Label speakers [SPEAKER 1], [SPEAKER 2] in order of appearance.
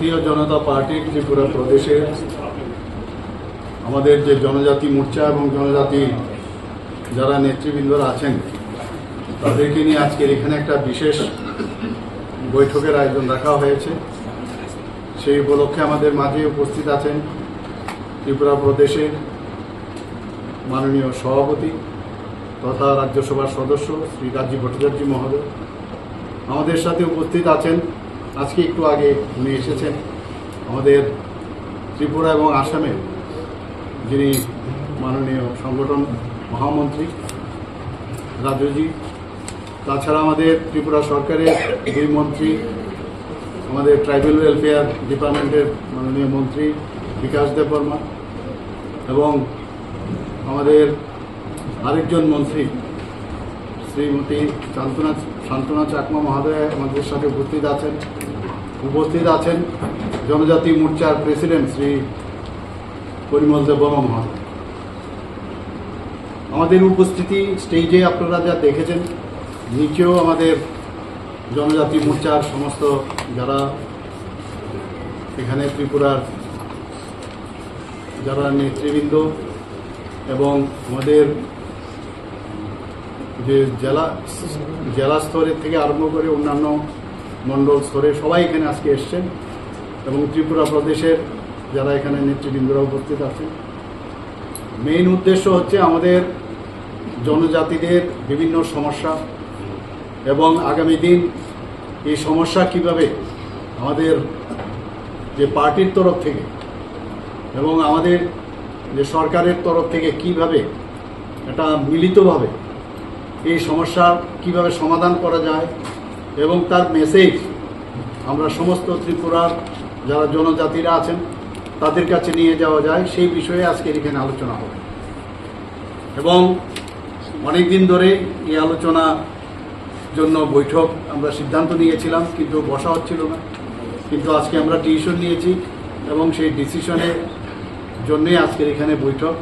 [SPEAKER 1] ভারতীয় জনতা পার্টি ত্রিপুরা প্রদেশে আমাদের যে জনজাতি মোর্চা এবং জনজাতি যারা নেতৃবৃন্দরা আছেন তাদেরকে নিয়ে আজকের এখানে একটা বিশেষ বৈঠকের আয়োজন রাখা হয়েছে। সেই উপলক্ষে আমাদের মাঝে উপস্থিত আছেন ত্রিপুরা প্রদেশের মাননীয় সভাপতি তথা রাজ্যসভার সদস্য শ্রী রাজীব ভট্টাচার্য মহোদয়। আমাদের সাথে উপস্থিত আছেন, আজকে একটু আগে উনি এসেছেন, আমাদের ত্রিপুরা এবং আসামের যিনি মাননীয় সংগঠন মহামন্ত্রী রাজুজি। তাছাড়া আমাদের ত্রিপুরা সরকারের গৃহমন্ত্রী, আমাদের ট্রাইবাল ওয়েলফেয়ার ডিপার্টমেন্টের মাননীয় মন্ত্রী বিকাশ দেববর্মা এবং আমাদের আরেকজন মন্ত্রী শ্রীমতী শান্তনা চাকমা মহোদয় আমাদের সাথে উপস্থিত আছেন জনজাতি মোর্চার প্রেসিডেন্ট শ্রী পরিমল দেববর্মা মহোদয়। আমাদের উপস্থিতি স্টেজে আপনারা যা দেখেছেন, নিচেও আমাদের জনজাতি মোর্চার সমস্ত যারা এখানে ত্রিপুরার যারা নেতৃবৃন্দ এবং আমাদের যে জেলা স্তরের থেকে আরম্ভ করে অন্যান্য মণ্ডল স্তরে সবাই এখানে আজকে এসছেন এবং ত্রিপুরা প্রদেশের যারা এখানে নেতৃবৃন্দরা উপস্থিত আছেন। মেইন উদ্দেশ্য হচ্ছে আমাদের জনজাতিদের বিভিন্ন সমস্যা এবং আগামী দিন এই সমস্যা কিভাবে আমাদের যে পার্টির তরফ থেকে এবং আমাদের যে সরকারের তরফ থেকে কিভাবে এটা মিলিতভাবে এই সমস্যা কিভাবে সমাধান করা যায় এবং তার মেসেজ আমরা সমস্ত ত্রিপুরার যারা জনজাতিরা আছেন তাদের কাছে নিয়ে যাওয়া যায়, সেই বিষয়ে আজকের এখানে আলোচনা হবে। এবং অনেক দিন ধরে এই আলোচনা জন্য বৈঠক আমরা সিদ্ধান্ত নিয়েছিলাম, কিন্তু বসা হচ্ছিল না। কিন্তু আজকে আমরা ডিসিশন নিয়েছি এবং সেই ডিসিশনের জন্যই আজকের এখানে বৈঠক।